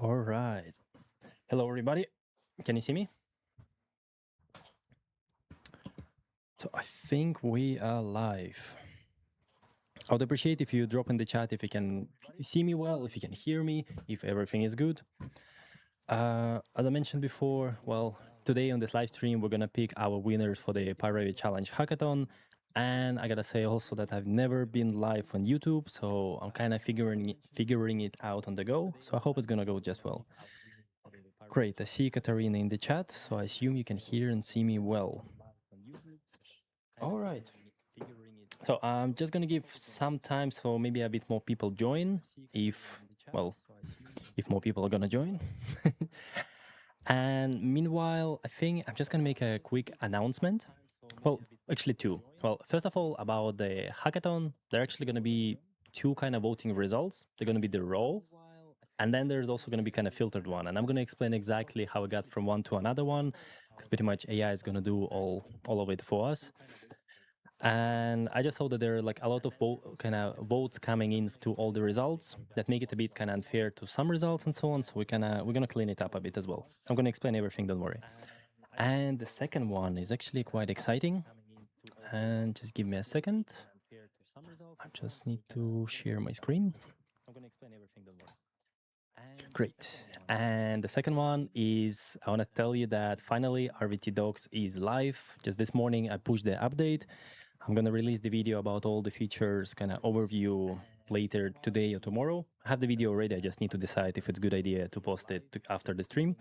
All right. Hello, everybody. Can you see me? So I think we are live. I would appreciate if you drop in the chat if you can see me well, if you can hear me, if everything is good. As I mentioned before, well, today on this live stream, we're going to pick our winners for the pyRevit Challenge Hackathon. And I got to say also that I've never been live on YouTube, so I'm kind of figuring it out on the go. So I hope it's going to go just well. Great, I see Katarina in the chat, so I assume you can hear and see me well. All right. So I'm just gonna give some time so maybe a bit more people join, if more people are gonna join. And meanwhile, I think I'm just gonna make a quick announcement. Well, actually two. Well, first of all, about the hackathon, there are actually gonna be two kind of voting results. They're gonna be the raw, and then there's also gonna be kind of filtered one. And I'm gonna explain exactly how I got from one to another one, because pretty much AI is gonna do all of it for us. And I just saw that there are like a lot of votes coming in to all the results that make it a bit kind of unfair to some results and so on. So we're gonna clean it up a bit as well. I'm gonna explain everything, don't worry. And the second one is actually quite exciting. And just give me a second. I just need to share my screen. I'm gonna explain everything, don't worry. Great. And the second one is I want to tell you that finally RVT Docs is live. Just this morning I pushed the update. I'm going to release the video about all the features, kind of overview later today or tomorrow. I have the video already. I just need to decide if it's a good idea to post it after the stream.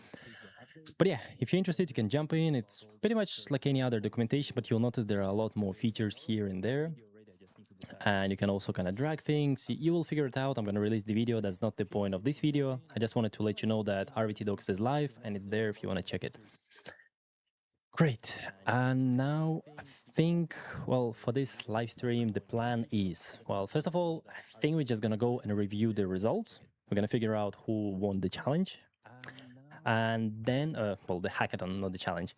But yeah, if you're interested, you can jump in. It's pretty much like any other documentation, but you'll notice there are a lot more features here and there. And you can also kind of drag things. You will figure it out. I'm going to release the video. That's not the point of this video. I just wanted to let you know that RVT Docs is live and it's there if you want to check it. Great. And now I think, well, for this live stream, the plan is, well, first of all, I think we're just going to go and review the results. We're going to figure out who won the challenge. And then, well, the hackathon, not the challenge.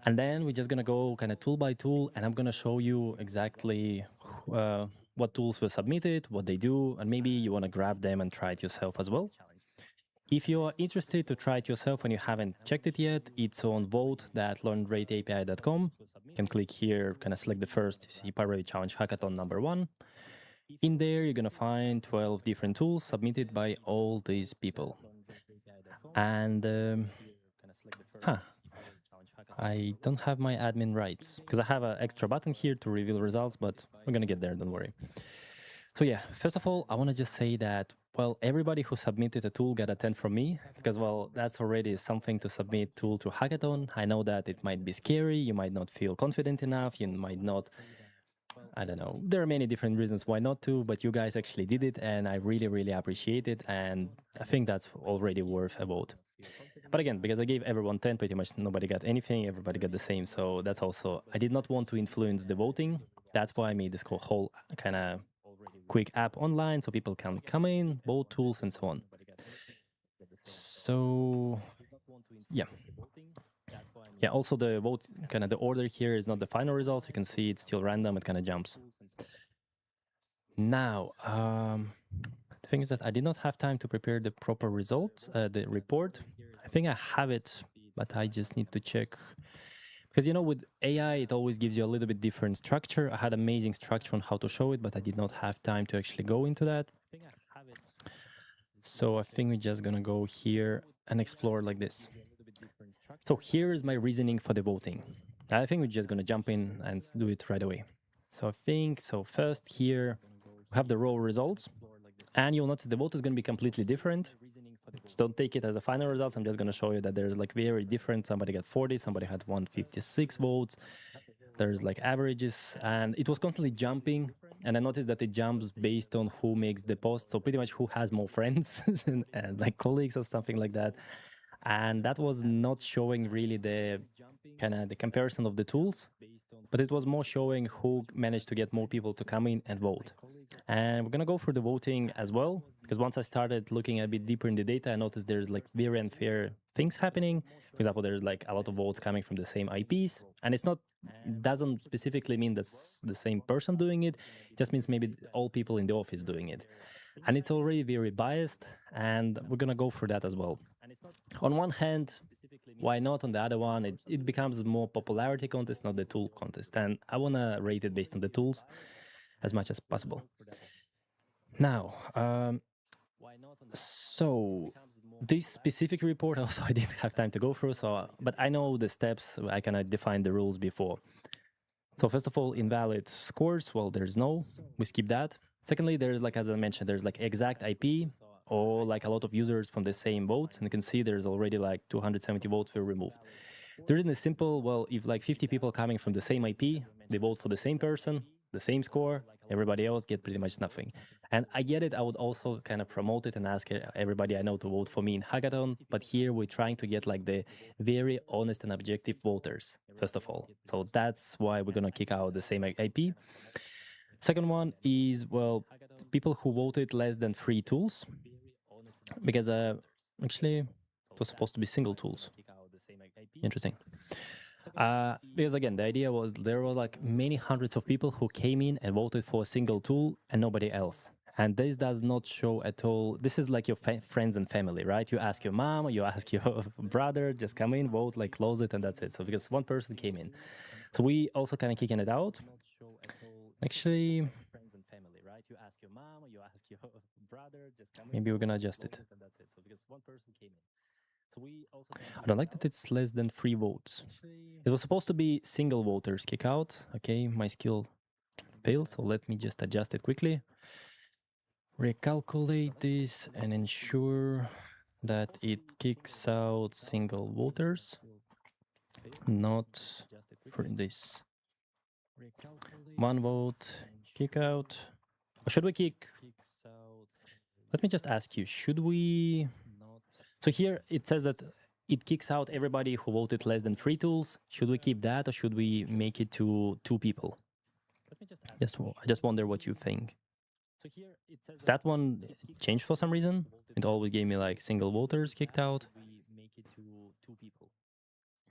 And then we're just going to go kind of tool by tool, and I'm going to show you exactly what tools were submitted, what they do, and maybe you want to grab them and try it yourself as well. If you are interested to try it yourself and you haven't checked it yet, it's on vote.learnrateapi.com. You can click here, kind of select the first, you see pyRevit Challenge Hackathon number 1. In there, you're going to find 12 different tools submitted by all these people. And I don't have my admin rights because I have an extra button here to reveal results, but we're going to get there, don't worry. So yeah, first of all, I want to just say that, well, everybody who submitted a tool got a 10 from me because, well, that's already something to submit tool to Hackathon. I know that it might be scary. You might not feel confident enough. You might not, I don't know. There are many different reasons why not to, but you guys actually did it and I really, really appreciate it. And I think that's already worth a vote. But again, because I gave everyone 10, pretty much nobody got anything, everybody got the same. So that's also, I did not want to influence the voting. That's why I made this whole kind of quick app online so people can come in, vote tools, and so on. So, yeah. Yeah, also the vote, kind of the order here is not the final results. You can see it's still random, it kind of jumps. Now, the thing is that I did not have time to prepare the proper results, the report. I think I have it, but I just need to check. Because, you know, with AI, it always gives you a little bit different structure. I had amazing structure on how to show it, but I did not have time to actually go into that. So I think we're just going to go here and explore like this. So here is my reasoning for the voting. I think we're just going to jump in and do it right away. So I think, so first here, we have the raw results. And you'll notice the vote is going to be completely different. So don't take it as a final results. I'm just going to show you that there's like very different. Somebody got 40, somebody had 156 votes. There's like averages, and it was constantly jumping. And I noticed that it jumps based on who makes the post. So pretty much who has more friends and like colleagues or something like that. And that was not showing really the kind of the comparison of the tools, but it was more showing who managed to get more people to come in and vote. And we're going to go through the voting as well, because once I started looking a bit deeper in the data, I noticed there's like very unfair things happening. For example, there's like a lot of votes coming from the same IPs, and it's not, doesn't specifically mean that's the same person doing it. It just means maybe all people in the office doing it. And it's already very biased, and we're gonna go through that as well. On one hand, why not? On the other one, it becomes more popularity contest, not the tool contest. And I wanna rate it based on the tools as much as possible. Now, so this specific report also I didn't have time to go through, but I know the steps. I kind of defined the rules before. So first of all, invalid scores, well, there's no, we skip that. Secondly, there's like, as I mentioned, there's like exact IP or like a lot of users from the same votes, and you can see there's already like 270 votes were removed. There isn't a simple, well, if like 50 people coming from the same IP, they vote for the same person, the same score, everybody else get pretty much nothing. And I get it, I would also kind of promote it and ask everybody I know to vote for me in Hackathon, but here we're trying to get like the very honest and objective voters, first of all. So that's why we're gonna kick out the same IP. Second one is, well, people who voted less than 3 tools, because actually it was supposed to be single tools. Interesting. Because again, the idea was there were like many hundreds of people who came in and voted for a single tool and nobody else. And this does not show at all. This is like your friends and family, right? You ask your mom, you ask your brother, just come in, vote, like close it, and that's it. So because one person came in. So we also kind of kicking it out. Actually, maybe we're gonna adjust it. I don't like that it's less than 3 votes. It was supposed to be single voters kick out. Okay, my skill failed, so let me just adjust it quickly. Recalculate this and ensure that it kicks out single voters, not for this. 1 vote, kick out. Or should we kick? Let me just ask you, should we? So here it says that it kicks out everybody who voted less than 3 tools. Should we keep that or should we make it to 2 people? I just wonder what you think. Does that one change for some reason? It always gave me like single voters kicked out.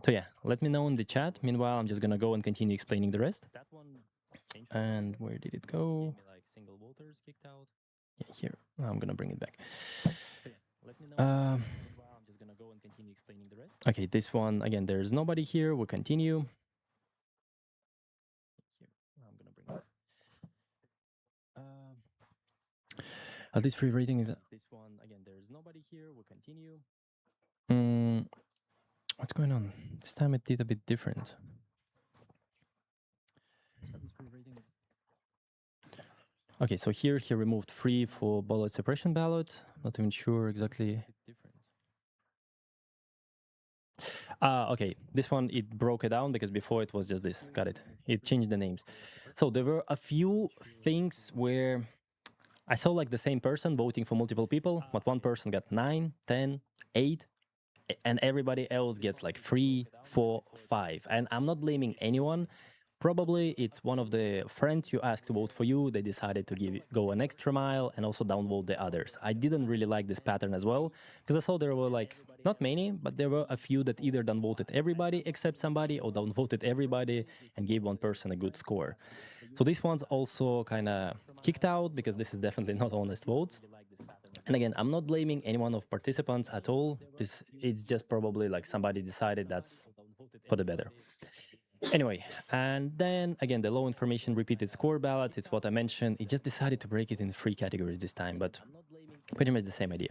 So yeah, let me know in the chat. Meanwhile, I'm just gonna go and continue explaining the rest. And where did it go? Yeah, here. I'm gonna bring it back. Okay, this one, again, there's nobody here. We'll continue. At least free rating is... This one, again, there's nobody here. We'll continue. What's going on? This time it did a bit different. Okay, so here he removed 3 for ballot suppression ballot. Not even sure exactly. Okay, this one, it broke it down because before it was just this. Got it. It changed the names. So there were a few things where I saw like the same person voting for multiple people, but one person got 9, 10, 8, and everybody else gets like 3, 4, 5. And I'm not blaming anyone. Probably it's one of the friends you asked to vote for you. They decided to go an extra mile and also downvote the others. I didn't really like this pattern as well, because I saw there were like, not many, but there were a few that either downvoted everybody except somebody or downvoted everybody and gave one person a good score. So these ones also kind of kicked out because this is definitely not honest votes. And again, I'm not blaming any one of participants at all. It's just probably like somebody decided that's for the better. Anyway, and then again, the low information repeated score ballot, it's what I mentioned. It just decided to break it in 3 categories this time, but pretty much the same idea.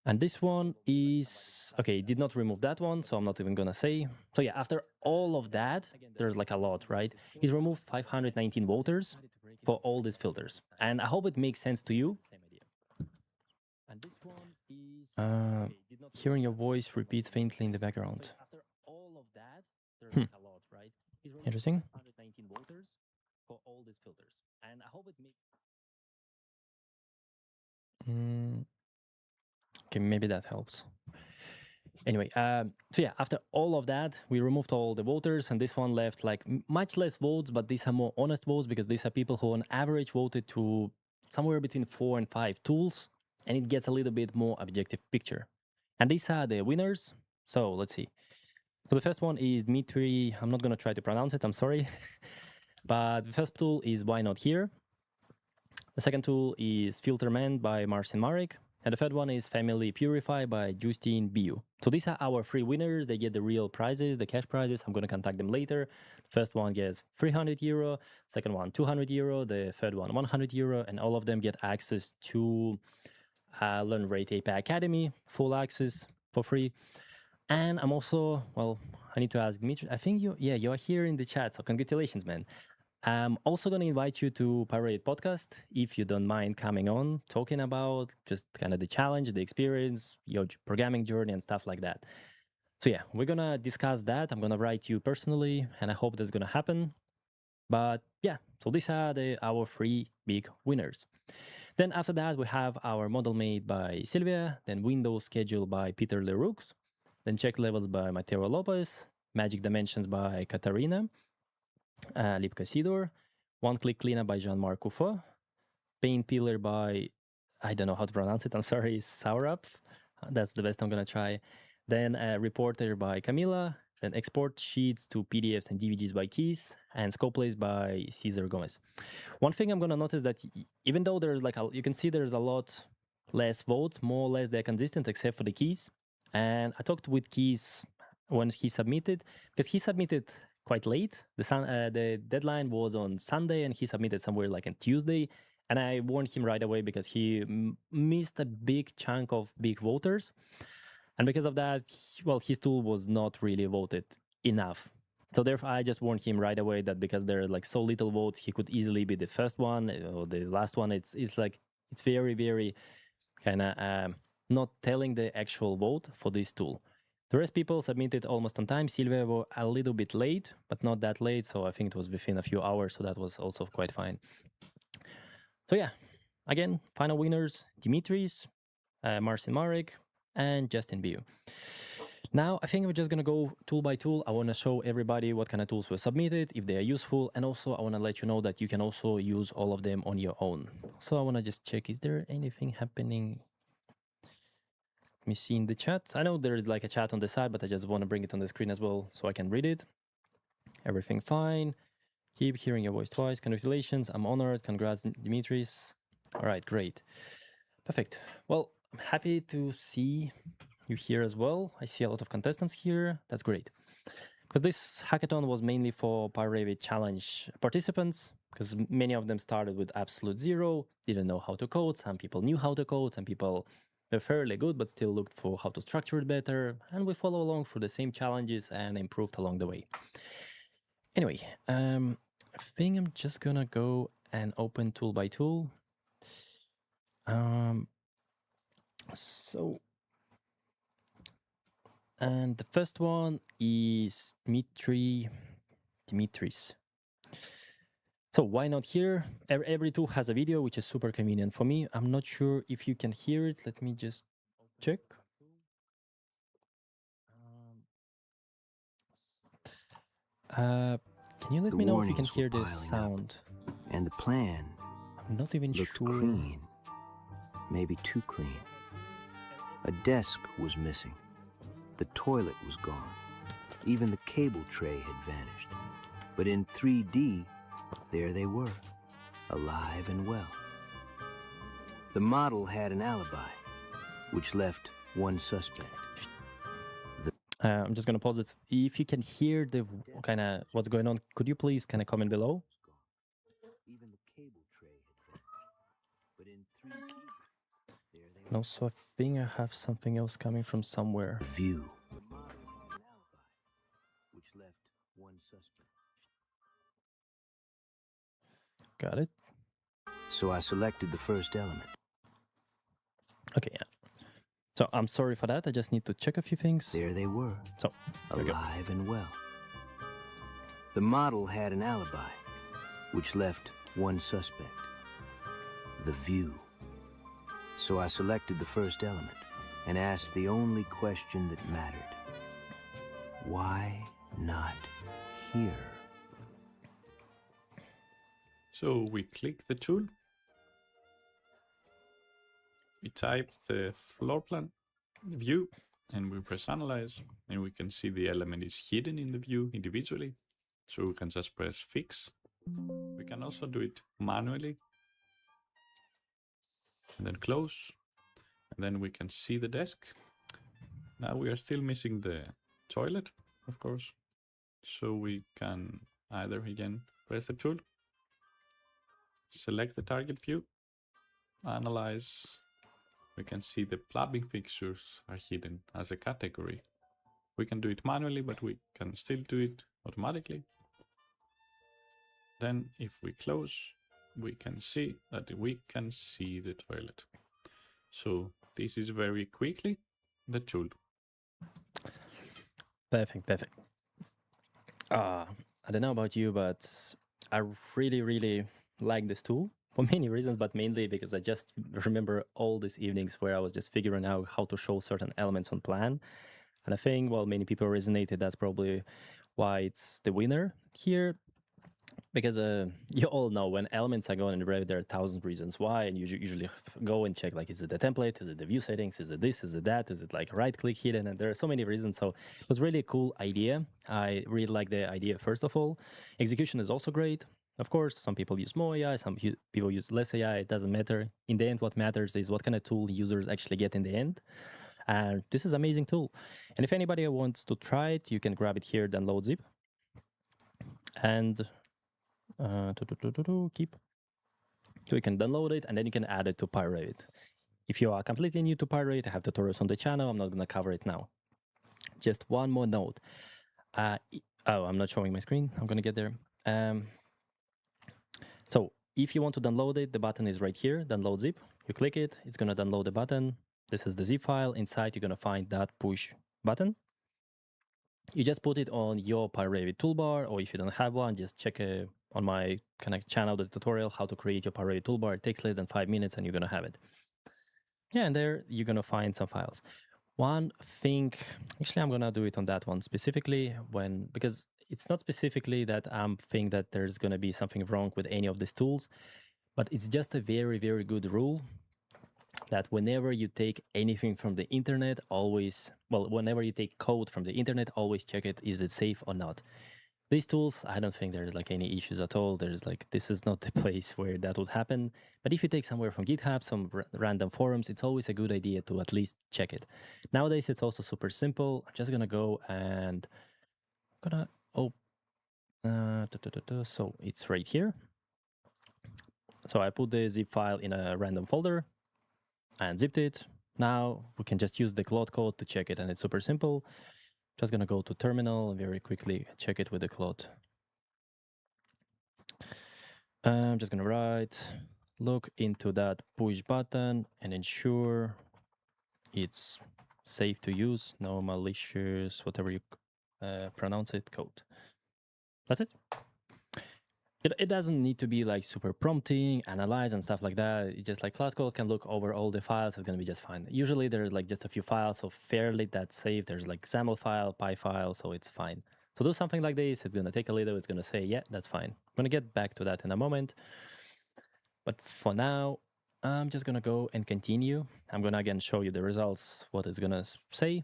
And this one is, okay, it did not remove that one, so I'm not even gonna say. So yeah, after all of that, there's like a lot, right? It removed 519 voters for all these filters. And I hope it makes sense to you. Hearing your voice repeats faintly in the background. Interesting. Okay, maybe that helps. Anyway, so yeah, after all of that, we removed all the voters, and this one left like much less votes, but these are more honest votes because these are people who on average voted to somewhere between 4 and 5 tools, and it gets a little bit more objective picture. And these are the winners. So let's see. So the first one is Dmitry. I'm not going to try to pronounce it. I'm sorry. But the first tool is Why Not Here. The second tool is Filterman by Marcin Marek. And the third one is Family Purify by Justin Biu. So these are our three winners. They get the real prizes, the cash prizes. I'm going to contact them later. First one gets 300 euro, second one 200 euro, the third one 100 euro, and all of them get access to Learn Rate API Academy, full access for free. And I'm also, well, I need to ask Dmitry. I think you are here in the chat. So congratulations, man. I'm also going to invite you to pyRevit podcast if you don't mind coming on, talking about just kind of the challenge, the experience, your programming journey and stuff like that. So yeah, we're going to discuss that. I'm going to write you personally, and I hope that's going to happen. But yeah, so these are our three big winners. Then after that, we have our model made by Silvia, then Windows schedule by Peter Leroux, then check levels by Mateo Lopez, magic dimensions by Katarina, Lipka Sidor, one-click cleanup by Jean-Marc Couffeux, paint pillar by, I don't know how to pronounce it, I'm sorry, Saurabh. That's the best I'm going to try. Then reporter by Camila, then export sheets to PDFs and DVGs by Keys, and Scoplays by Cesar Gomez. One thing I'm going to notice that even though there's you can see there's a lot less votes, more or less they're consistent except for the Keys. And I talked with Keys when he submitted, because he submitted quite late. The deadline was on Sunday, and he submitted somewhere like on Tuesday. And I warned him right away because he missed a big chunk of big voters. And because of that, his tool was not really voted enough. So therefore, I just warned him right away that because there are so little votes, he could easily be the first one or the last one. It's very, very kind of not telling the actual vote for this tool. The rest people submitted almost on time. Silvia were a little bit late, but not that late. So I think it was within a few hours. So that was also quite fine. So yeah, again, final winners, Dimitris, Marcin Marek, and Justin Biu. Now, I think we're just going to go tool by tool. I want to show everybody what kind of tools were submitted, if they are useful. And also, I want to let you know that you can also use all of them on your own. So I want to just check, is there anything happening? Let me see in the chat. I know there's a chat on the side, but I just want to bring it on the screen as well so I can read it. Everything fine. Keep hearing your voice twice. Congratulations. I'm honored. Congrats, Dimitris. All right, great. Perfect. Well, I'm happy to see you here as well. I see a lot of contestants here. That's great. Because this hackathon was mainly for pyRevit challenge participants, because many of them started with absolute zero, didn't know how to code. Some people knew how to code. Some people were fairly good, but still looked for how to structure it better. And we follow along through the same challenges and improved along the way. Anyway, I think I'm just going to go and open tool by tool. And the first one is Dimitris. So why not here? Every tool has a video, which is super convenient for me. I'm not sure if you can hear it. Let me just check. Can you let me know if you can hear this sound? And the plan, I'm not even looked sure. Clean, maybe too clean. A desk was missing. The toilet was gone. Even the cable tray had vanished. But in 3D, there they were, alive and well. The model had an alibi, which left one suspect. I'm just going to pause it. If you can hear the kind of what's going on, could you please kind of comment below? Even the cable tray had vanished. But in 3D, there they And also, I think I have something else coming from somewhere. view. The model had an alibi, which left one suspect. Got it. So I selected the first element. Okay, yeah. So I'm sorry for that. I just need to check a few things. There they were, So, there we go. alive and well. The model had an alibi, which left one suspect. The view. So I selected the first element and asked the only question that mattered. Why not here? So we click the tool. We type the floor plan view and we press analyze, and we can see the element is hidden in the view individually. So we can just press fix. We can also do it manually. and then close, and then we can see the desk. Now we are still missing the toilet, of course, so we can either again press the tool, select the target view, analyze. We can see the plumbing fixtures are hidden as a category. We can do it manually, but we can still do it automatically. Then if we close, we can see that we can see the toilet. So this is very quickly the tool. Perfect. I don't know about you, but I really like this tool for many reasons, but mainly because I just remember all these evenings where I was just figuring out how to show certain elements on plan. And I think, well, many people resonated. That's probably why it's the winner here. Because you all know when elements are going in Revit, there are 1,000 reasons why, and you usually go and check, like, is it the template, is it the view settings, is it this, is it that, is it like right click hidden, and there are so many reasons. So it was really a cool idea. I really like the idea, first of all. Execution is also great. Of course, some people use more AI, some people use less AI. It doesn't matter. In the end, what matters is what kind of tool users actually get in the end. And this is an amazing tool. And if anybody wants to try it, you can grab it here, download zip, and keep. So you can download it, and then you can add it to pyRevit. If you are completely new to pyRevit, I have tutorials on the channel. I'm not going to cover it now. Just one more note. Oh, I'm not showing my screen. I'm going to get there. So if you want to download it, the button is right here, download zip. You click it, it's going to download the button. This is the zip file. Inside, you're going to find that push button. You just put it on your pyRevit toolbar, or if you don't have one, just check on my kind of channel, the tutorial, how to create your pyRevit toolbar. It takes less than 5 minutes and you're going to have it. Yeah, and there you're going to find some files. One thing, actually, I'm going to do it on that one specifically because it's not specifically that I'm thinking that there's going to be something wrong with any of these tools, but it's just a very good rule that whenever you take anything from the internet, whenever you take code from the internet, always check it, is it safe or not? These tools, I don't think there's like any issues at all. This is not the place where that would happen. But if you take somewhere from GitHub, some random forums, it's always a good idea to at least check it. Nowadays, it's also super simple. I'm just gonna go and so it's right here. So I put the zip file in a random folder and zipped it. Now we can just use the Claude code to check it, and it's super simple. Just gonna go to terminal and very quickly check it with the Claude. I'm just gonna write, look into that push button and ensure it's safe to use, no malicious, whatever you pronounce it, code. That's it. It doesn't need to be like super prompting, analyze and stuff like that. It's just like Cloud Code can look over all the files. It's going to be just fine. Usually there's like just a few files, so fairly that's safe. There's like XAML file, Py file, so it's fine. So do something like this. It's going to take a little. It's going to say, yeah, that's fine. I'm going to get back to that in a moment. But for now, I'm just going to go and continue. I'm going to again show you the results, what it's going to say.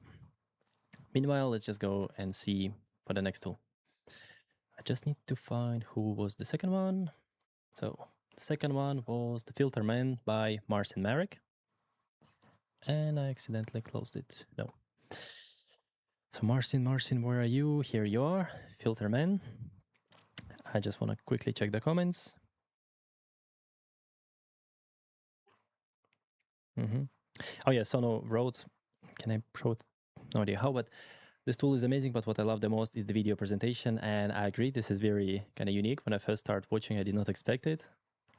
Meanwhile, let's just go and see for the next tool. I just need to find who was the second one. So the second one was the Filter Man by Marcin Marek. And I accidentally closed it. No. So Marcin, where are you? Here you are, Filter Man. I just want to quickly check the comments. Oh yeah, Sono wrote, can I show it? No idea how, but this tool is amazing, but what I love the most is the video presentation, and I agree, this is very kind of unique. When I first started watching, I did not expect it,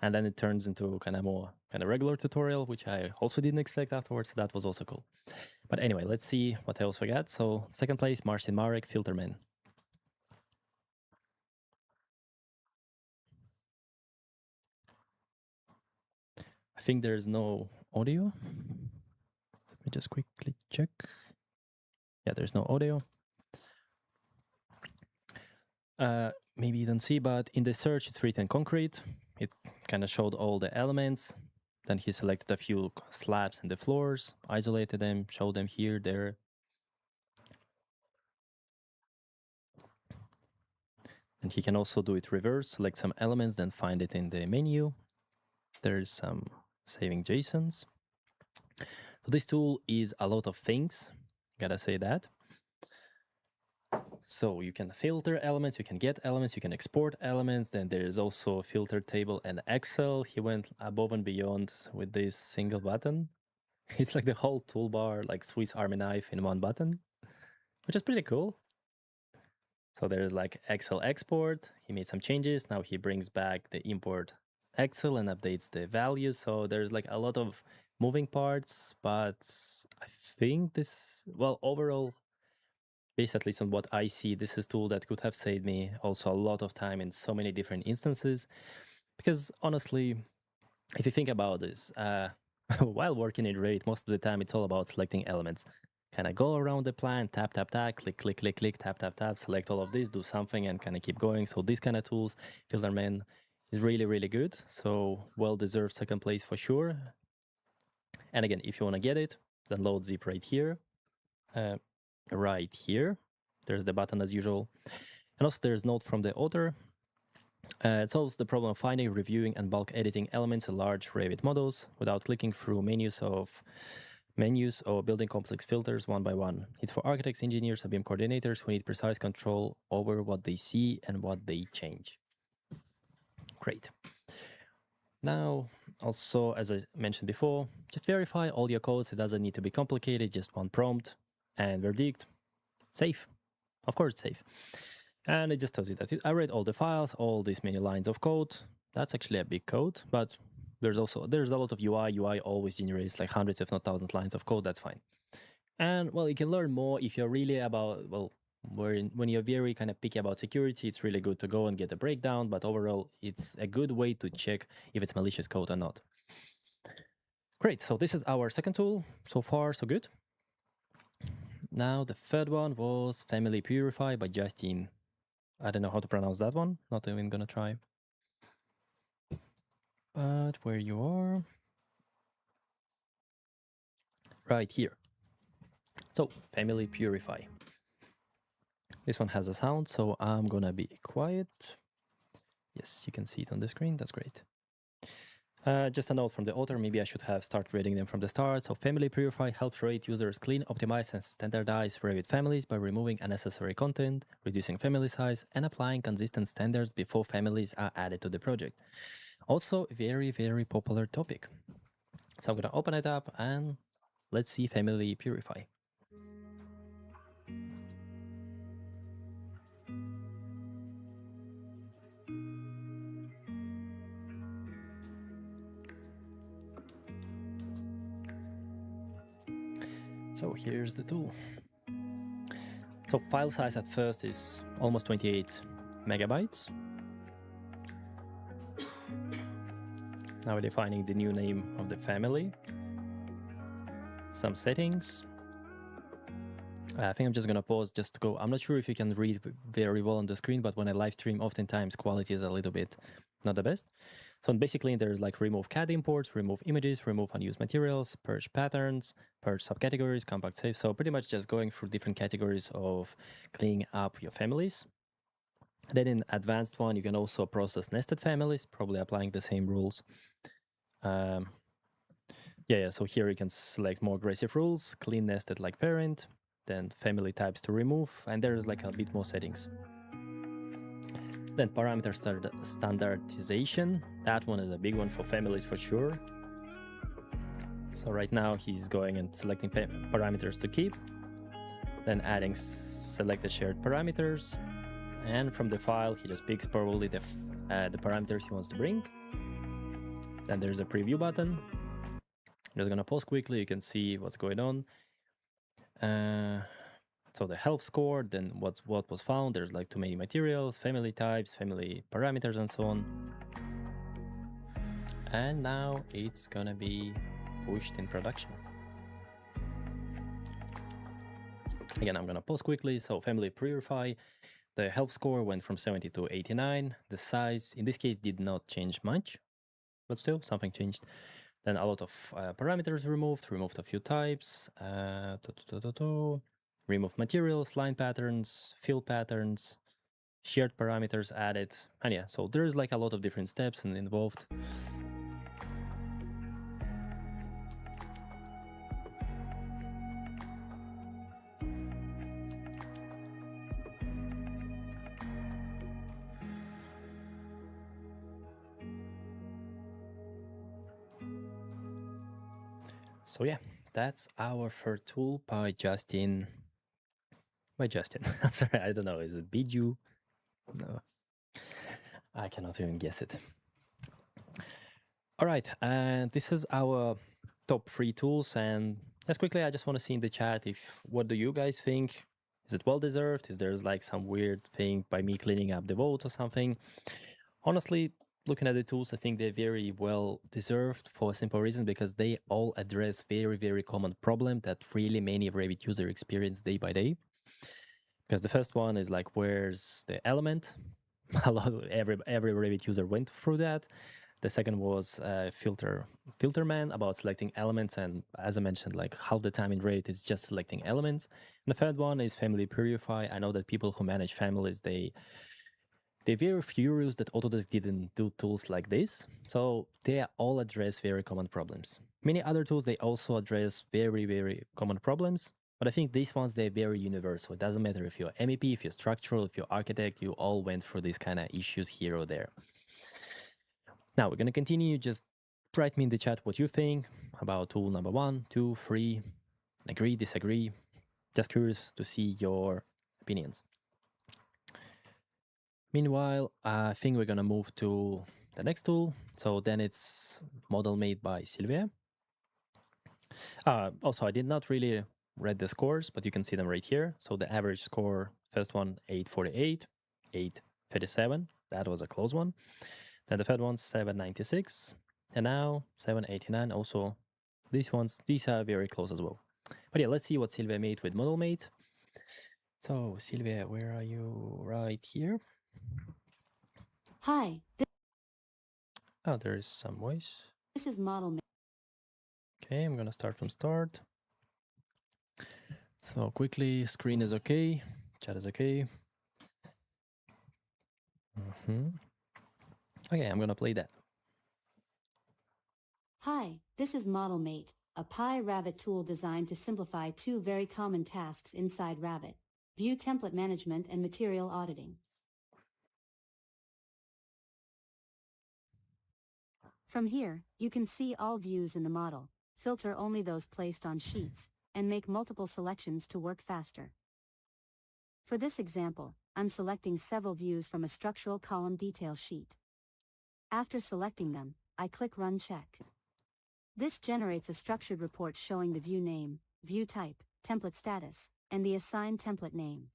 and then it turns into kind of more kind of regular tutorial, which I also didn't expect afterwards, so that was also cool. But anyway, let's see what else we got. So second place, Marcin Marek, Filterman. I think there's no audio. Let me just quickly check. Yeah, there's no audio. Maybe you don't see, but in the search, it's written concrete. It kind of showed all the elements. Then he selected a few slabs in the floors, isolated them, showed them here, there. And he can also do it reverse, select some elements, then find it in the menu. There's some saving JSONs. So this tool is a lot of things, gotta say that. So you can filter elements, you can get elements, you can export elements. Then there is also a filter table and Excel. He went above and beyond with this single button. It's like the whole toolbar, like Swiss Army knife in one button, which is pretty cool. So there's like Excel export. He made some changes. Now he brings back the import Excel and updates the values. So there's like a lot of moving parts, but I think this, well, overall, based at least on what I see, this is a tool that could have saved me also a lot of time in so many different instances. Because honestly, if you think about this, while working in Revit, most of the time it's all about selecting elements. Kind of go around the plan, tap, tap, tap, click, click, click, click, tap, tap, tap, select all of this, do something, and kind of keep going. So these kind of tools, Filterman is really, really good. So well-deserved second place for sure. And again, if you want to get it, then load zip right here. Right here. There's the button as usual. And also there's note from the author. It solves the problem of finding, reviewing, and bulk editing elements in large Revit models without clicking through menus or building complex filters one by one. It's for architects, engineers, and BIM coordinators who need precise control over what they see and what they change. Great. Now, also, as I mentioned before, just verify all your codes. It doesn't need to be complicated, just one prompt and verdict. Safe. Of course, it's safe. And it just tells you that I read all the files, all these many lines of code. That's actually a big code, but there's a lot of UI. UI always generates like hundreds, if not thousands, lines of code. That's fine. And well, you can learn more if you're really about, well, when you're very kind of picky about security, it's really good to go and get a breakdown. But overall, it's a good way to check if it's malicious code or not. Great. So this is our second tool. So far, so good. Now the third one was Family Purify by Justin. I don't know how to pronounce that one. Not even gonna try. But where you are? Right here. So Family Purify. This one has a sound, so I'm gonna be quiet. Yes, you can see it on the screen. That's great. Just a note from the author, maybe I should have started reading them from the start. So Family Purify helps Revit users clean, optimize, and standardize Revit families by removing unnecessary content, reducing family size, and applying consistent standards before families are added to the project. Also, very, very popular topic. So I'm going to open it up and let's see Family Purify. So here's the tool. So file size at first is almost 28 megabytes. Now we're defining the new name of the family. Some settings. I think I'm just gonna pause just to go. I'm not sure if you can read very well on the screen, but when I live stream, oftentimes quality is a little bit not the best. So basically there's like remove CAD imports, remove images, remove unused materials, purge patterns, purge subcategories, compact save. So pretty much just going through different categories of cleaning up your families. Then in advanced one, you can also process nested families, probably applying the same rules. So here you can select more aggressive rules, clean nested like parent, then family types to remove, and there's like a bit more settings. Then parameter standardization, that one is a big one for families for sure. So right now he's going and selecting parameters to keep, then adding selected shared parameters, and from the file he just picks probably the parameters he wants to bring. Then there's a preview button. I'm just gonna pause quickly, you can see what's going on. So the health score, then what was found, there's like too many materials, family types, family parameters, and so on. And now it's gonna be pushed in production. Again, I'm gonna pause quickly. So Family Purify, the health score went from 70 to 89. The size, in this case, did not change much, but still something changed. Then a lot of parameters removed a few types, remove materials, line patterns, fill patterns, shared parameters added. And yeah, so there's like a lot of different steps and involved. So yeah, that's our third tool by Justin. Sorry, I don't know. Is it Biju? No, I cannot even guess it. All right, and this is our top 3 tools. And just quickly, I just want to see in the chat if what do you guys think? Is it well deserved? Is there like some weird thing by me cleaning up the votes or something? Honestly, looking at the tools, I think they're very well deserved for a simple reason, because they all address very, very common problem that really many Revit user experience day by day. Because the first one is like, where's the element? A lot of every Revit user went through that. The second was filter man, about selecting elements, and as I mentioned, like half the time in Revit it's just selecting elements. And the third one is family purify. I know that people who manage families, they're very furious that Autodesk didn't do tools like this. So they all address very common problems. Many other tools, they also address very, very common problems. But I think these ones, they're very universal. It doesn't matter if you're MEP, if you're structural, if you're architect, you all went through these kind of issues here or there. Now we're going to continue. Just write me in the chat what you think about tool number 1, 2, 3, agree, disagree. Just curious to see your opinions. Meanwhile, I think we're going to move to the next tool. So then it's model made by Sylvia. Also, I did not really read the scores, but you can see them right here. So the average score, first one, 848, 837. That was a close one. Then the third one, 796. And now 789. Also, these are very close as well. But yeah, let's see what Sylvia made with model made. So Sylvia, where are you? Right here. Hi. Oh, there is some voice. This is model. Okay, I'm gonna start from start. So quickly, screen is okay, chat is okay. Okay, I'm gonna play that. Hi, this is ModelMate, a pyRevit tool designed to simplify 2 very common tasks inside Revit: view template management and material auditing. From here, you can see all views in the model, filter only those placed on sheets, and make multiple selections to work faster. For this example, I'm selecting several views from a structural column detail sheet. After selecting them, I click Run Check. This generates a structured report showing the view name, view type, template status, and the assigned template name.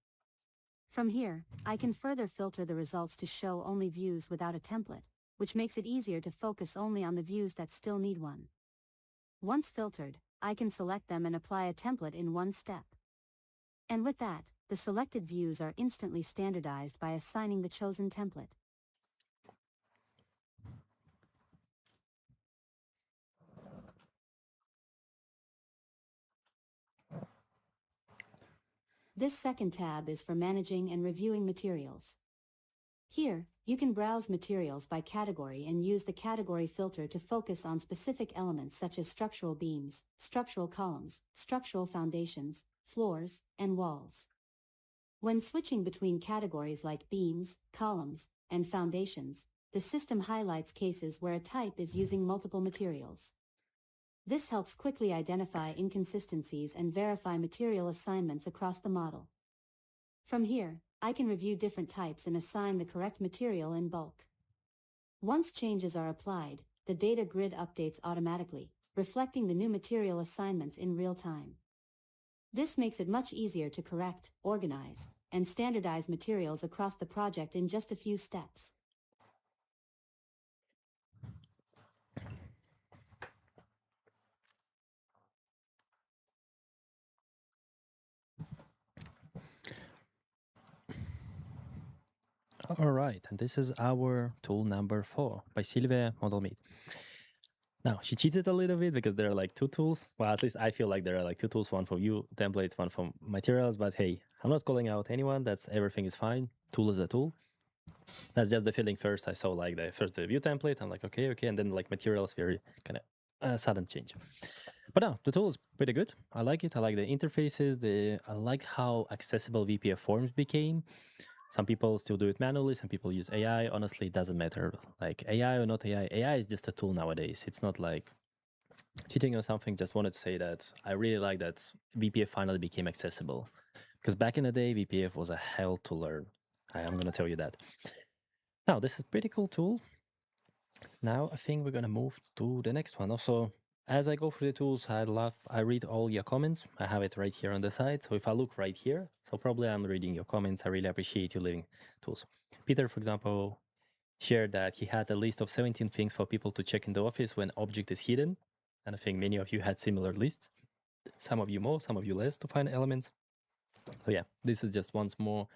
From here, I can further filter the results to show only views without a template, which makes it easier to focus only on the views that still need one. Once filtered, I can select them and apply a template in one step. And with that, the selected views are instantly standardized by assigning the chosen template. This second tab is for managing and reviewing materials. Here, you can browse materials by category and use the category filter to focus on specific elements such as structural beams, structural columns, structural foundations, floors, and walls. When switching between categories like beams, columns, and foundations, the system highlights cases where a type is using multiple materials. This helps quickly identify inconsistencies and verify material assignments across the model. From here, I can review different types and assign the correct material in bulk. Once changes are applied, the data grid updates automatically, reflecting the new material assignments in real time. This makes it much easier to correct, organize, and standardize materials across the project in just a few steps. All right, and this is our tool number 4 by Sylvia ModelMate. Now, she cheated a little bit because there are like 2 tools. Well, at least I feel like there are like 2 tools, one for view templates, one for materials. But hey, I'm not calling out anyone. Everything is fine. Tool is a tool. That's just the feeling first. I saw like the view template. I'm like, okay. And then like materials, very kind of sudden change. But no, the tool is pretty good. I like it. I like the interfaces. I like how accessible VPF forms became. Some people still do it manually. Some people use AI. Honestly, it doesn't matter. Like AI or not AI, AI is just a tool nowadays. It's not like cheating on something, just wanted to say that I really like that VPF finally became accessible. Because back in the day, VPF was a hell to learn. I am going to tell you that. Now, this is a pretty cool tool. Now, I think we're going to move to the next one. Also, as I go through the tools, I read all your comments. I have it right here on the side. So if I look right here, so probably I'm reading your comments. I really appreciate you leaving tools. Peter, for example, shared that he had a list of 17 things for people to check in the office when object is hidden. And I think many of you had similar lists. Some of you more, some of you less to find elements. So yeah, this is just once more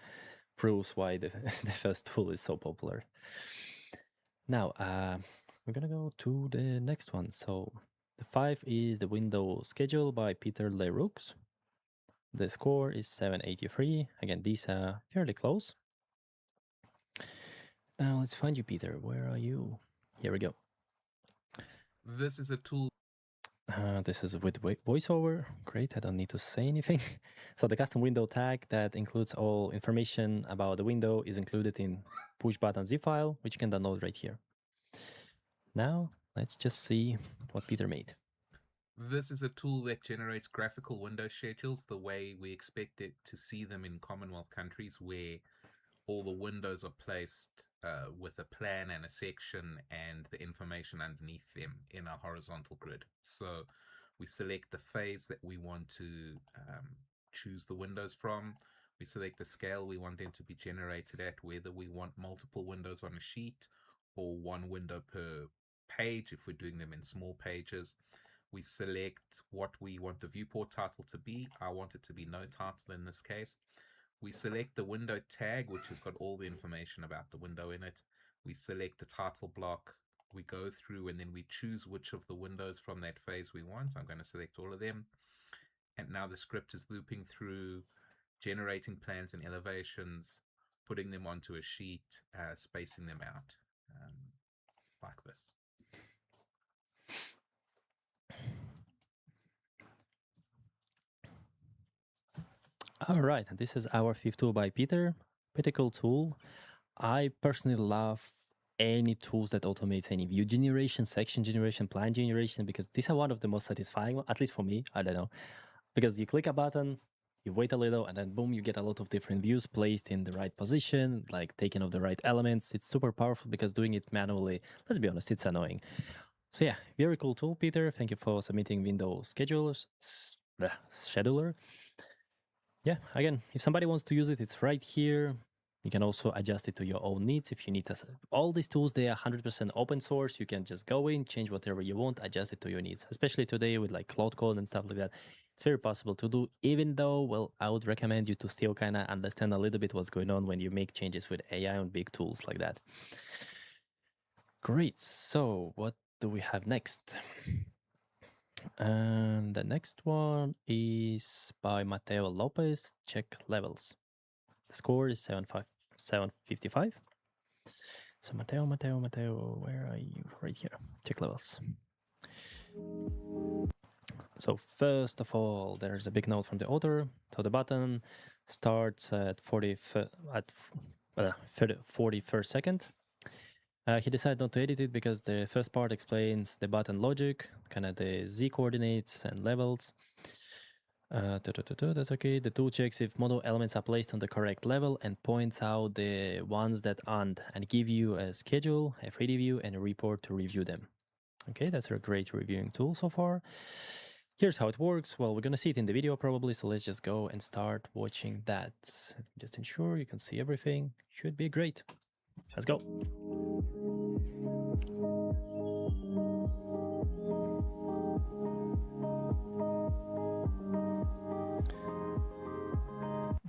proves why the, the first tool is so popular. Now, we're gonna go to the next one. So the 5 is the window schedule by Peter Leroux. The score is 783. Again, these are fairly close. Now let's find you, Peter. Where are you? Here we go. This is a tool. This is with voiceover. Great, I don't need to say anything. So the custom window tag that includes all information about the window is included in push button zip file, which you can download right here. Now, let's just see what Peter made. This is a tool that generates graphical window schedules the way we expect it to see them in Commonwealth countries, where all the windows are placed with a plan and a section and the information underneath them in a horizontal grid. So we select the phase that we want to choose the windows from. We select the scale we want them to be generated at, whether we want multiple windows on a sheet or one window per page if we're doing them in small pages. We select what we want the viewport title to be. I want it to be no title in this case. We select the window tag, which has got all the information about the window in it. We select the title block. We go through and then we choose which of the windows from that phase we want. I'm going to select all of them. And now the script is looping through, generating plans and elevations, putting them onto a sheet, spacing them out like this. All right, and this is our fifth tool by Peter. Pretty cool tool. I personally love any tools that automates any view generation, section generation, plan generation, because these are one of the most satisfying, at least for me, I don't know. Because you click a button, you wait a little, and then boom, you get a lot of different views placed in the right position, like taking off the right elements. It's super powerful because doing it manually, let's be honest, it's annoying. So yeah, very cool tool, Peter. Thank you for submitting window scheduler. Yeah, again, if somebody wants to use it, it's right here. You can also adjust it to your own needs if you need to. All these tools, they are 100% open source. You can just go in, change whatever you want, adjust it to your needs. Especially today with like Cloud Code and stuff like that. It's very possible to do, even though, well, I would recommend you to still kind of understand a little bit what's going on when you make changes with AI on big tools like that. Great, so what do we have next? And the next one is by Mateo Lopez, check levels. The score is 755. So Mateo, where are you? Right here, check levels. So first of all, there's a big note from the author. So the button starts at 41st second. He decided not to edit it because the first part explains the button logic, kind of the Z coordinates and levels. That's okay. The tool checks if model elements are placed on the correct level and points out the ones that aren't, and give you a schedule, a 3D view, and a report to review them. Okay, that's a great reviewing tool so far. Here's how it works. Well, we're going to see it in the video probably, so let's just go and start watching that. Just ensure you can see everything. Should be great. Let's go.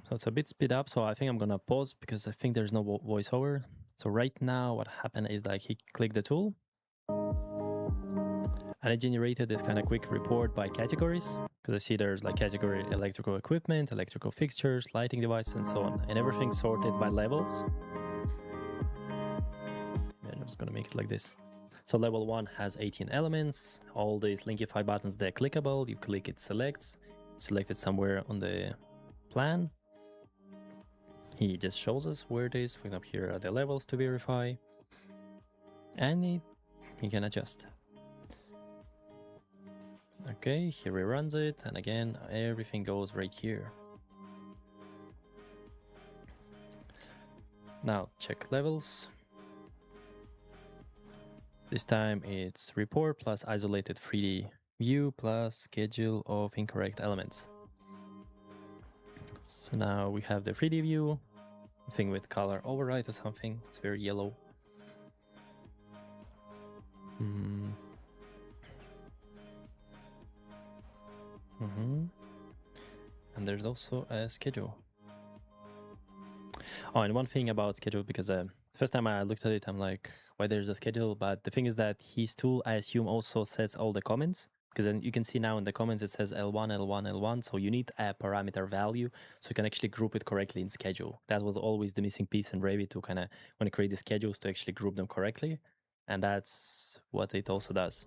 So it's a bit speed up, so I think I'm gonna pause because I think there's no voiceover. So right now what happened is like he clicked the tool and it generated this kind of quick report by categories, because I see there's like category electrical equipment, electrical fixtures, lighting devices, and so on, and everything's sorted by levels. I'm just gonna make it like this. So level 1 has 18 elements. All these Linkify buttons, they're clickable. You click it, selects. It's selected somewhere on the plan. He just shows us where it is. For example, here are the levels to verify. And he can adjust. Okay, he reruns it, and again, everything goes right here. Now check levels. This time it's report plus isolated 3D view plus schedule of incorrect elements. So now we have the 3D view, thing with color override or something. It's very yellow. And there's also a schedule. Oh, and one thing about schedule, because first time I looked at it, I'm like, why there's a schedule? But the thing is that his tool, I assume, also sets all the comments, because then you can see now in the comments it says L1, L1, L1. So you need a parameter value so you can actually group it correctly in schedule. That was always the missing piece in Revit to kind of, when you create the schedules, to actually group them correctly. And that's what it also does.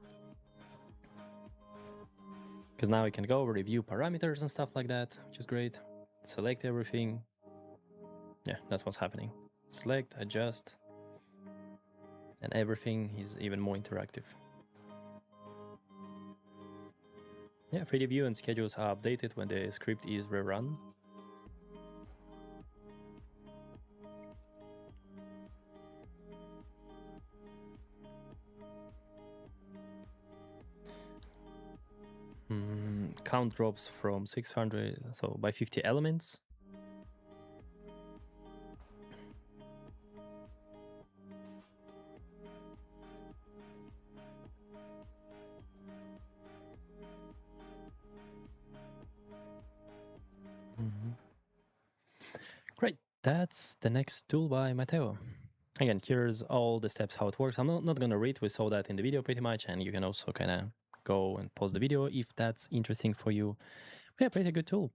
Because now we can go review parameters and stuff like that, which is great. Select everything. Yeah, that's what's happening. Select, adjust, and everything is even more interactive. Yeah, 3D view and schedules are updated when the script is rerun. Count drops from 600, so by 50 elements. Great, that's the next tool by Matteo. Again, here's all the steps, how it works. I'm not going to read, we saw that in the video pretty much, and you can also kind of go and pause the video if that's interesting for you. But yeah, pretty good tool.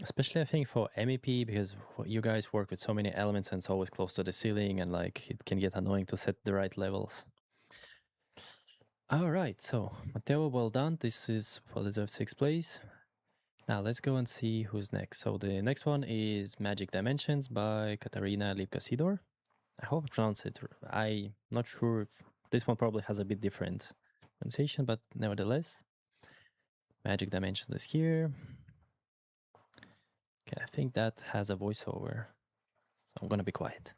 Especially I think for MEP, because you guys work with so many elements and it's always close to the ceiling, and like it can get annoying to set the right levels. All right, so Matteo, well done. This is well deserved 6th place. Now let's go and see who's next. So the next one is Magic Dimensions by Katarina Lipka-Sidor. I hope I pronounce it. I'm not sure if this one probably has a bit different pronunciation, but nevertheless, Magic Dimensions is here. Okay, I think that has a voiceover, so I'm gonna be quiet.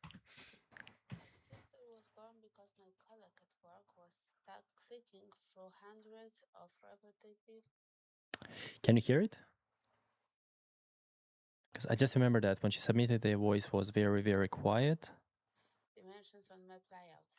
Sister was born because my colleague at work was stuck clicking through hundreds of repetitive. Can you hear it? Because I just remember that when she submitted, the voice was very, very quiet. Dimensions on map layouts.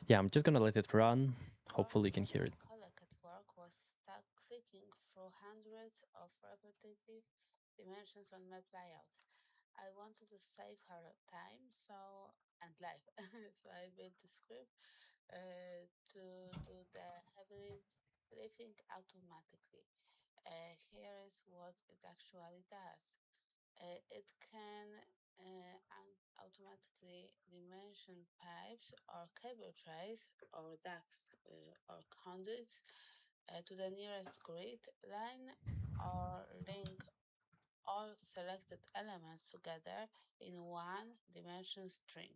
Yeah, I'm just gonna let it run. Hopefully you can hear it. My colleague at work was stuck clicking through hundreds of repetitive dimensions on map layouts. I wanted to save her time and life, so I built the script to do the heavy lifting automatically. Here is what it actually does. It can automatically dimension pipes or cable trays or ducts or conduits to the nearest grid line or link all selected elements together in one dimension string.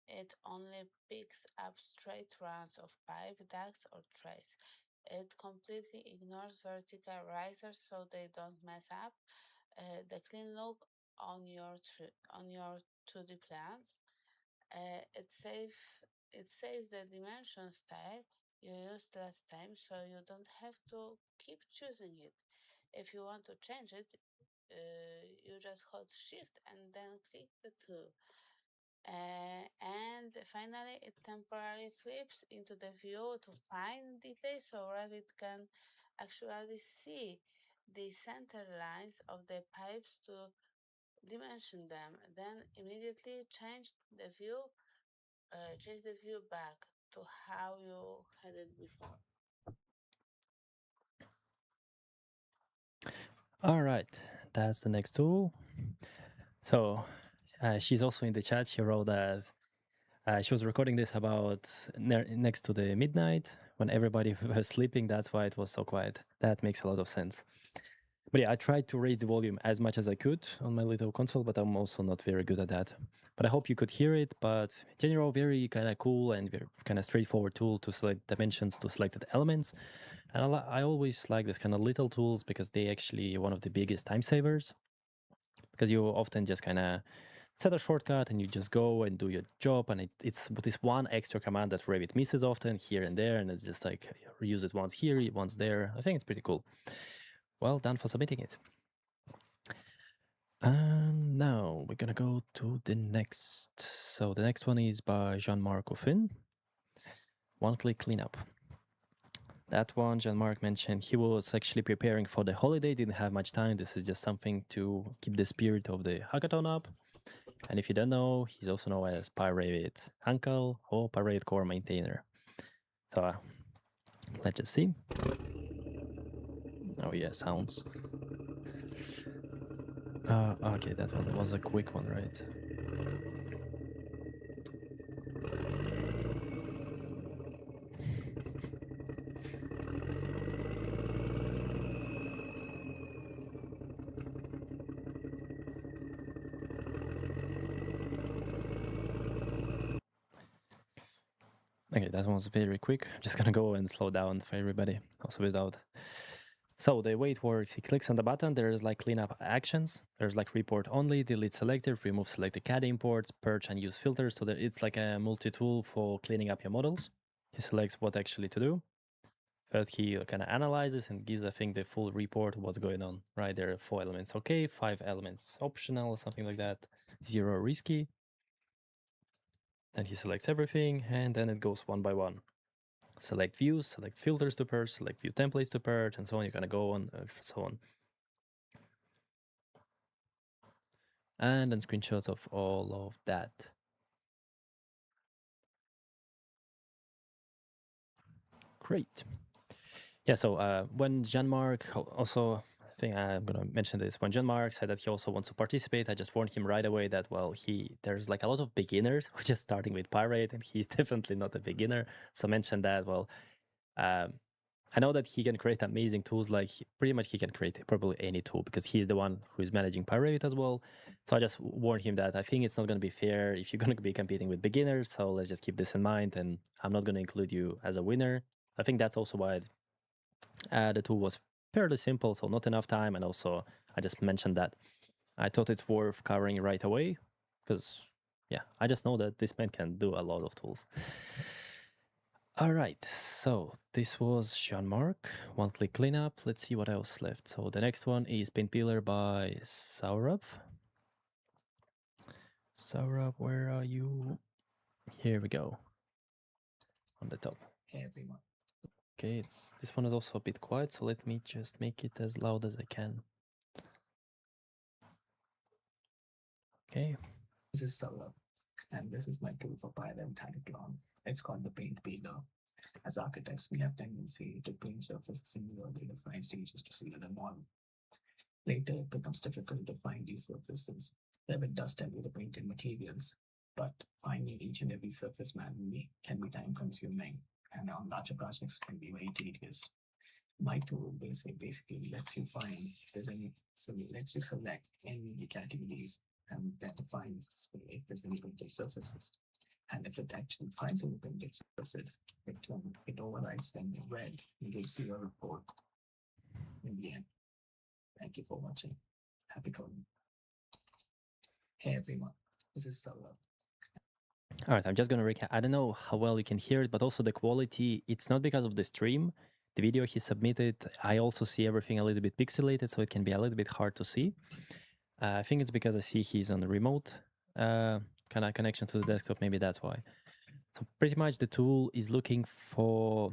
It only picks up straight runs of pipe, ducts, or trays. It completely ignores vertical risers so they don't mess up the clean look on your 2D plans. It saves the dimension style you used last time, so you don't have to keep choosing it. If you want to change it, you just hold Shift and then click the tool. And finally, it temporarily flips into the view to find details so Revit can actually see the center lines of the pipes to dimension them, then immediately change the view back to how you had it before. All right, that's the next tool. So she's also in the chat. She wrote that she was recording this about next to the midnight when everybody was sleeping. That's why it was so quiet. That makes a lot of sense. But yeah, I tried to raise the volume as much as I could on my little console, but I'm also not very good at that. But I hope you could hear it. But in general, very kind of cool and very kind of straightforward tool to select dimensions to selected elements. And I always like this kind of little tools because they actually one of the biggest time savers. Because you often just kind of set a shortcut and you just go and do your job, and it's this one extra command that Revit misses often here and there, and it's just like use it once here, once there. I think it's pretty cool. Well done for submitting it. And now we're gonna go to the next. So the next one is by Jean-Marc Offin. One-click cleanup. That one, Jean-Marc mentioned he was actually preparing for the holiday, didn't have much time. This is just something to keep the spirit of the hackathon up. And if you don't know, he's also known as pyRevit uncle or pyRevit core maintainer. So let's just see. Oh yeah, sounds. Okay, that one was a quick one, right? Okay, that one was very quick. I'm just gonna go and slow down for everybody, also without. So the way it works, he clicks on the button, there's like cleanup actions. There's like report only, delete selected, remove selected CAD imports, purge and use filters. So it's like a multi-tool for cleaning up your models. He selects what actually to do. First, he kind of analyzes and gives, I think, the full report of what's going on, right? There are 4 elements okay, 5 elements optional, or something like that, 0 risky. Then he selects everything, and then it goes one by one. Select views, select filters to purge, select view templates to purge, and so on. You're gonna go on, so on. And then screenshots of all of that. Great. Yeah, so when Jean-Marc also, I think I'm going to mention this, when Jean-Marc said that he also wants to participate, I just warned him right away that, well, there's like a lot of beginners who are just starting with pyRevit, and he's definitely not a beginner. So I mentioned that, well, I know that he can create amazing tools, like pretty much he can create probably any tool because he's the one who is managing pyRevit as well. So I just warned him that I think it's not going to be fair if you're going to be competing with beginners. So let's just keep this in mind, and I'm not going to include you as a winner. I think that's also why the tool was fairly simple, so not enough time. And also, I just mentioned that I thought it's worth covering right away because, yeah, I just know that this man can do a lot of tools. All right, so this was Jean-Marc, one-click cleanup. Let's see what else left. So the next one is Paint Pillar by Saurabh. Saurabh, where are you? Here we go, on the top. Hey everyone. Okay, this one is also a bit quiet, so let me just make it as loud as I can. Okay. This is Saurabh, and this is my tool for pyRevit Hackathon. It's called the Paint Peeler. As architects, we have tendency to paint surfaces in the early design stages to seal them on. Later, it becomes difficult to find these surfaces. Revit does tell you the painted materials, but finding each and every surface manually can be time-consuming, and on larger projects, it can be very tedious. My tool basically lets you find if there's any, so it lets you select any categories and then find if there's any painted surfaces. And if it actually finds any painted surfaces, it overrides them in red and gives you a report in the end. Thank you for watching. Happy coding. Hey everyone, this is Saurabh. All right, I'm just going to recap. I don't know how well you can hear it, but also the quality, it's not because of the stream. The video he submitted, I also see everything a little bit pixelated, so it can be a little bit hard to see. I think it's because I see he's on the remote kind of connection to the desktop. Maybe that's why. So pretty much the tool is looking for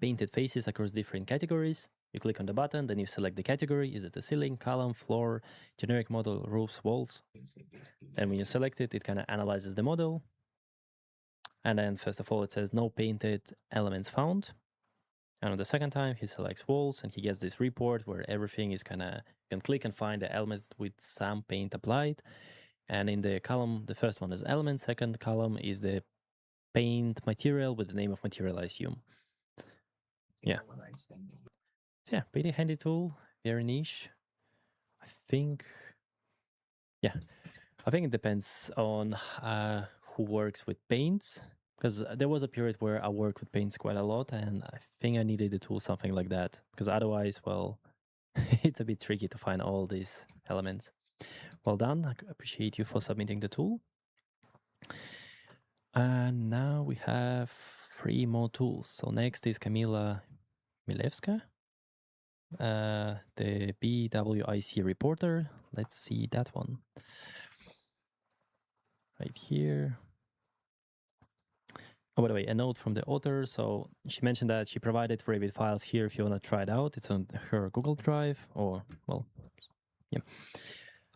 painted faces across different categories. You click on the button, then you select the category. Is it a ceiling, column, floor, generic model, roofs, walls? And when you select it, it kind of analyzes the model. And then first of all, it says no painted elements found. And on the second time, he selects walls and he gets this report where everything is kind of, you can click and find the elements with some paint applied. And in the column, the first one is element, second column is the paint material with the name of material, I assume. Yeah. Yeah, pretty handy tool. very niche. I think, yeah, I think it depends on who works with paints, because there was a period where I worked with paints quite a lot, and I think I needed a tool something like that, because otherwise, well, it's a bit tricky to find all these elements. Well done. I appreciate you for submitting the tool. And now we have 3 more tools. So next is Kamila Milevska, the BWIC reporter. Let's see that one. Right here. Oh, by the way, a note from the author. So she mentioned that she provided Revit files here if you want to try it out. It's on her Google Drive, or, well, yeah.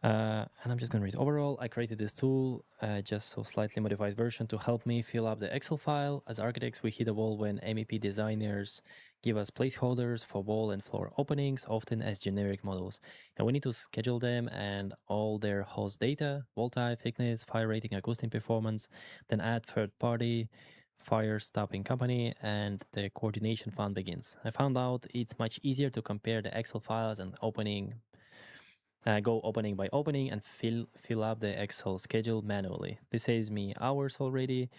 And I'm just going to read. Overall, I created this tool, just so slightly modified version, to help me fill up the Excel file. As architects, we hit a wall when MEP designers give us placeholders for wall and floor openings, often as generic models. And we need to schedule them and all their host data, wall type, thickness, fire rating, acoustic performance, then add third-party fire stopping company, and the coordination fun begins. I found out it's much easier to compare the Excel files and go opening by opening and fill up the Excel schedule manually. This saves me hours already,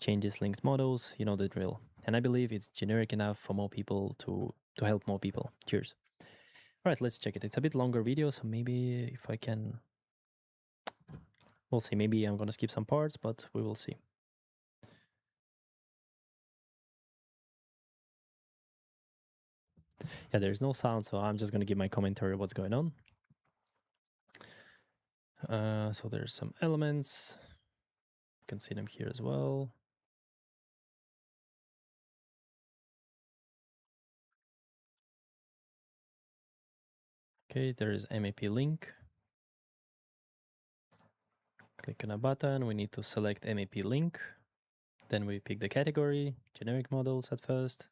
changes linked models, you know the drill. And I believe it's generic enough for more people to help more people. Cheers. All right, let's check it. It's a bit longer video, so maybe if I can, we'll see. Maybe I'm gonna skip some parts, but we will see. Yeah, there's no sound, so I'm just gonna give my commentary what's going on. So there's some elements. You can see them here as well. Okay, there is MEP link. Click on a button, we need to select MEP link. Then we pick the category, generic models at first.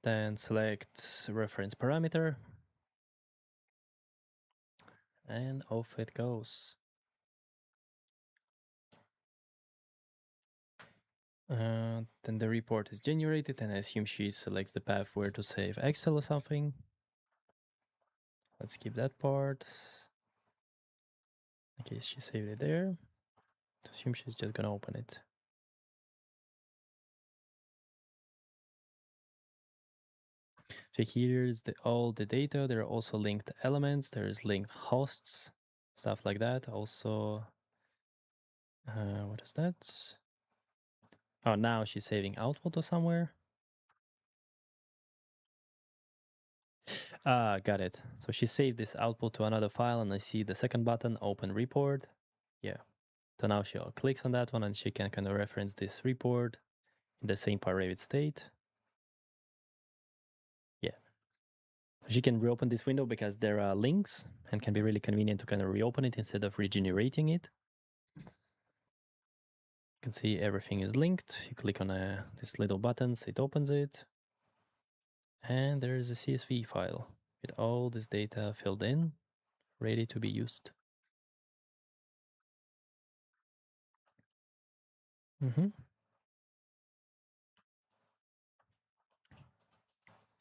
Then select reference parameter. And off it goes. Then the report is generated, and I assume she selects the path where to save Excel or something. Let's skip that part. Okay, she saved it there. I assume she's just gonna open it. So here's all the data. There are also linked elements. There's linked hosts, stuff like that. Also, what is that? Oh, now she's saving output or somewhere. Ah, got it. So she saved this output to another file, and I see the second button, open report. Yeah. So now she clicks on that one, and she can kind of reference this report in the same pyRevit state. Yeah. She can reopen this window because there are links, and can be really convenient to kind of reopen it instead of regenerating it. You can see everything is linked. You click on this little buttons, it opens it. And there is a CSV file with all this data filled in, ready to be used.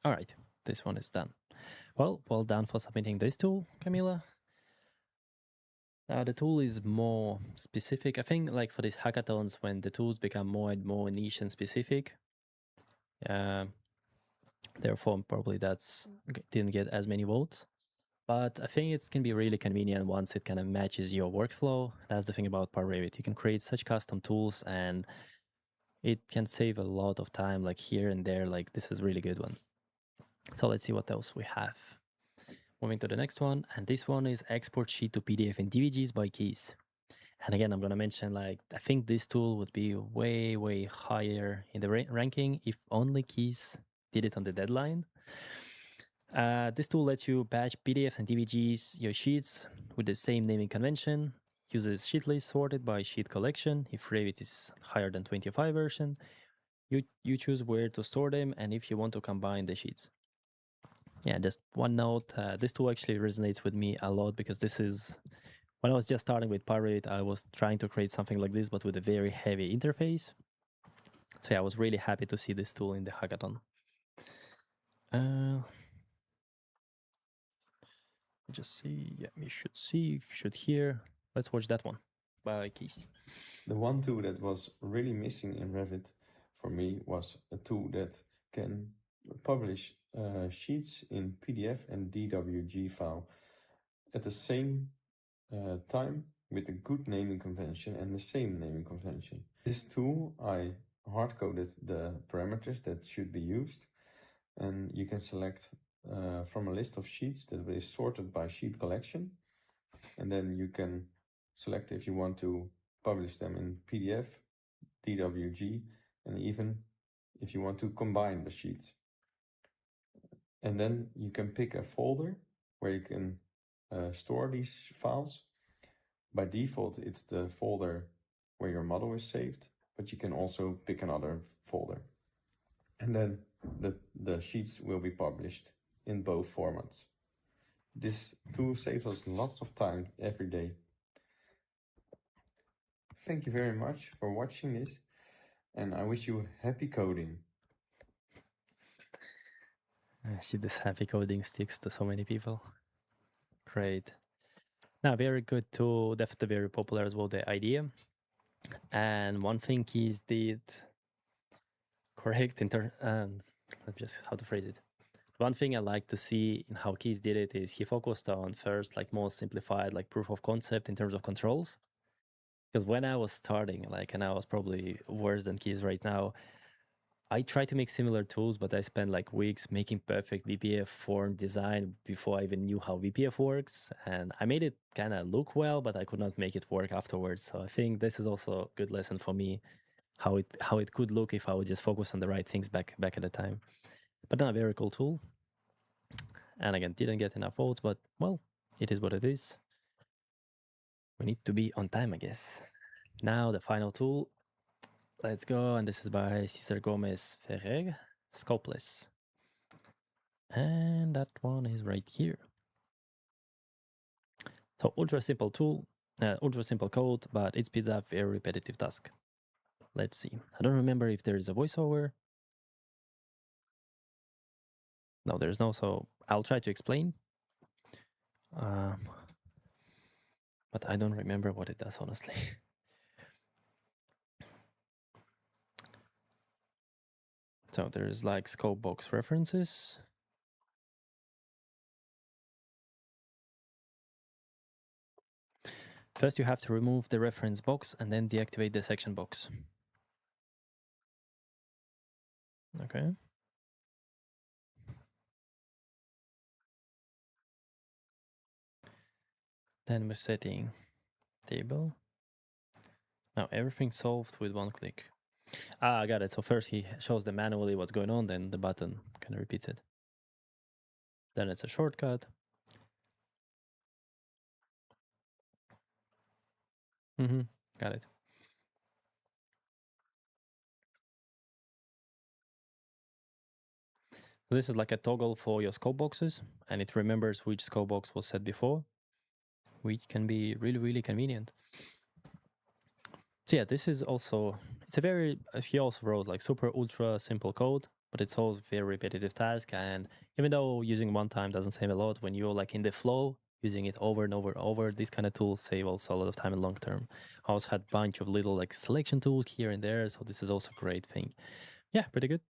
All right, this one is done. Well done for submitting this tool, Camila. Now the tool is more specific. I think like for these hackathons, when the tools become more and more niche and specific, therefore probably that's didn't get as many votes. But I think it can be really convenient once it kind of matches your workflow. That's the thing about pyRevit. You can create such custom tools, and it can save a lot of time, like here and there. Like this is a really good one. So let's see what else we have. Moving to the next one, and this one is export sheet to PDF and DVGs by keys. And again, I'm gonna mention, like, I think this tool would be way, way higher in the ranking if only keys did it on the deadline. This tool lets you batch PDFs and DVGs, your sheets, with the same naming convention, uses sheet lists sorted by sheet collection. If Revit is higher than 25 version, you choose where to store them and if you want to combine the sheets. Yeah, just one note, this tool actually resonates with me a lot because this is, when I was just starting with pyRevit, I was trying to create something like this, but with a very heavy interface. So yeah, I was really happy to see this tool in the hackathon. Just see. Yeah, you should hear. Let's watch that one by Keys. The one tool that was really missing in Revit for me was a tool that can publish sheets in PDF and DWG file at the same time with a good naming convention and the same naming convention. This tool, I hard-coded the parameters that should be used, and you can select from a list of sheets that is sorted by sheet collection, and then you can select if you want to publish them in PDF, DWG, and even if you want to combine the sheets. And then you can pick a folder where you can store these files. By default, it's the folder where your model is saved, but you can also pick another folder. And then the sheets will be published in both formats. This tool saves us lots of time every day. Thank you very much for watching this, and I wish you happy coding. I see this happy coding sticks to so many people. Great. Now, very good tool, definitely very popular as well, the idea. And one thing Keys did correct in just how to phrase it. One thing I like to see in how Keys did it is he focused on first, like most simplified, like proof of concept in terms of controls. Because when I was starting, and I was probably worse than Keys right now, I tried to make similar tools, but I spent like weeks making perfect VPF form design before I even knew how VPF works. And I made it kind of look well, but I could not make it work afterwards. So I think this is also a good lesson for me, how it could look if I would just focus on the right things back at the time. But not a very cool tool. And again, didn't get enough votes, but well, it is what it is. We need to be on time, I guess. Now the final tool. Let's go, and this is by Cesar Gomez Ferrer, Scopeless. And that one is right here. So ultra simple tool, ultra simple code, but it speeds up very repetitive task. Let's see. I don't remember if there is a voiceover. No, there's no, so I'll try to explain. But I don't remember what it does, honestly. So there's like scope box references. First, you have to remove the reference box and then deactivate the section box. Okay. Then we're setting table. Now everything's solved with one click. I got it. So first he shows them manually what's going on, then the button kind of repeats it. Then it's a shortcut. Got it. So this is like a toggle for your scope boxes, and it remembers which scope box was set before, which can be really, really convenient. So yeah, this is also, it's a very, he also wrote like super ultra simple code, but it's all very repetitive task. And even though using one time doesn't save a lot, when you're like in the flow, using it over and over and over, these kind of tools save also a lot of time in long term. I also had a bunch of little like selection tools here and there, so this is also a great thing. Yeah, pretty good.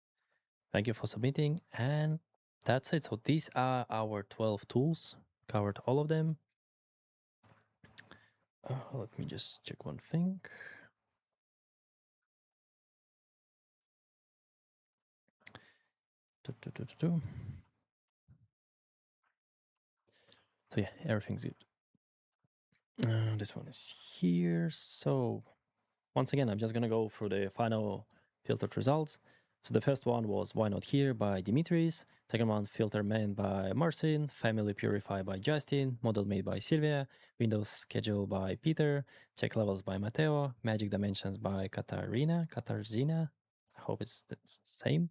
Thank you for submitting, and that's it. So these are our 12 tools, covered all of them. Let me just check one thing. So yeah, everything's good. This one is here. So once again, I'm just gonna go through the final filtered results. So the first one was Why Not Here by Dimitris. Second one, Filter Man by Marcin. Family Purify by Justin. Model Made by Silvia. Windows Schedule by Peter. Check Levels by Matteo. Magic Dimensions by Katarzyna. I hope it's the same.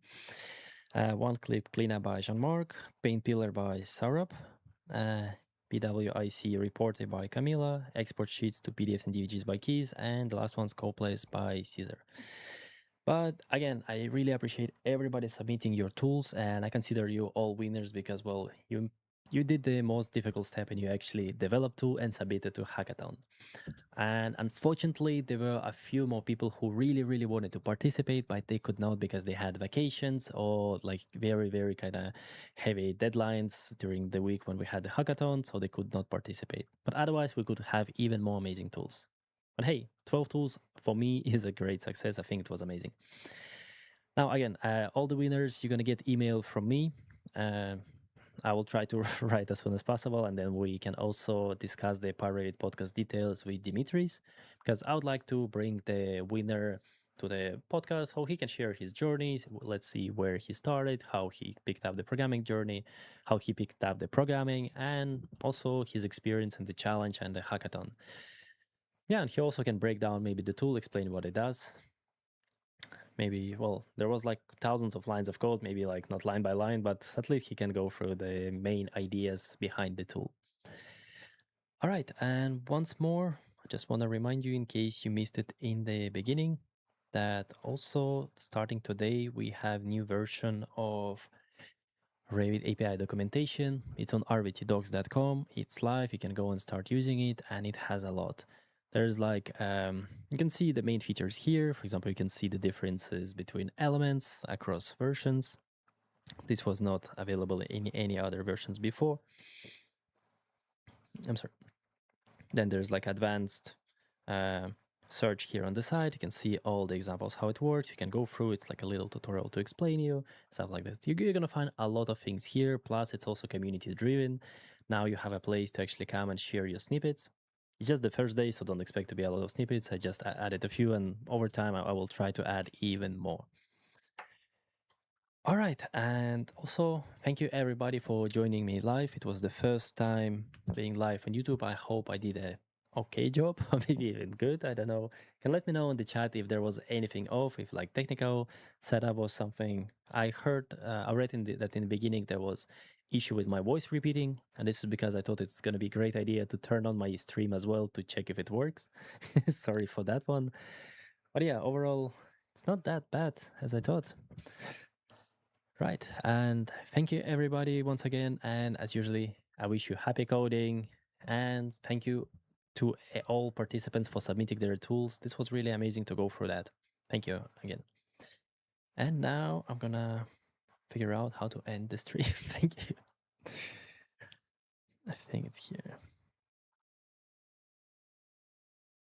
One Clip Cleanup by Jean-Marc. Paint Pillar by Saurabh. PWIC Reported by Camila. Export Sheets to PDFs and DVGs by Keys. And the last one, Scopeless by Caesar. But again, I really appreciate everybody submitting your tools, and I consider you all winners because, well, you did the most difficult step and you actually developed tool and submitted to Hackathon. And unfortunately, there were a few more people who really wanted to participate, but they could not because they had vacations or like very kind of heavy deadlines during the week when we had the hackathon, so they could not participate. But otherwise, we could have even more amazing tools. But hey, 12 tools for me is a great success. I think it was amazing. Now, again, all the winners, you're going to get email from me. I will try to write as soon as possible, and then we can also discuss the pyRevit podcast details with Dimitris, because I would like to bring the winner to the podcast, how he can share his journeys. Let's see where he started, how he picked up the programming journey, how he picked up the programming, and also his experience in the challenge and the hackathon. Yeah, and he also can break down maybe the tool, explain what it does. Maybe, well, there was like thousands of lines of code, maybe like not line by line, but at least he can go through the main ideas behind the tool. All right, and once more, I just want to remind you in case you missed it in the beginning that also starting today we have new version of Revit API documentation. It's on rvtdocs.com. It's live. You can go and start using it, and it has a lot. There's like, you can see the main features here. For example, you can see the differences between elements across versions. This was not available in any other versions before. I'm sorry. Then there's like advanced search here on the side. You can see all the examples, how it works. You can go through. It's like a little tutorial to explain you, stuff like this. You're going to find a lot of things here. Plus, it's also community driven. Now you have a place to actually come and share your snippets. It's just the first day, so don't expect to be a lot of snippets. I just added a few, and over time, I will try to add even more. All right, and also thank you everybody for joining me live. It was the first time being live on YouTube. I hope I did a okay job, or maybe even good. I don't know. You can let me know in the chat if there was anything off, if like technical setup or something. I heard, I read that in the beginning there was issue with my voice repeating, and this is because I thought it's going to be a great idea to turn on my stream as well to check if it works. Sorry for that one. But yeah, overall, it's not that bad as I thought. Right, and thank you everybody once again, and as usually, I wish you happy coding, and thank you to all participants for submitting their tools. This was really amazing to go through that. Thank you again. And now I'm gonna figure out how to end the stream. Thank you. I think it's here.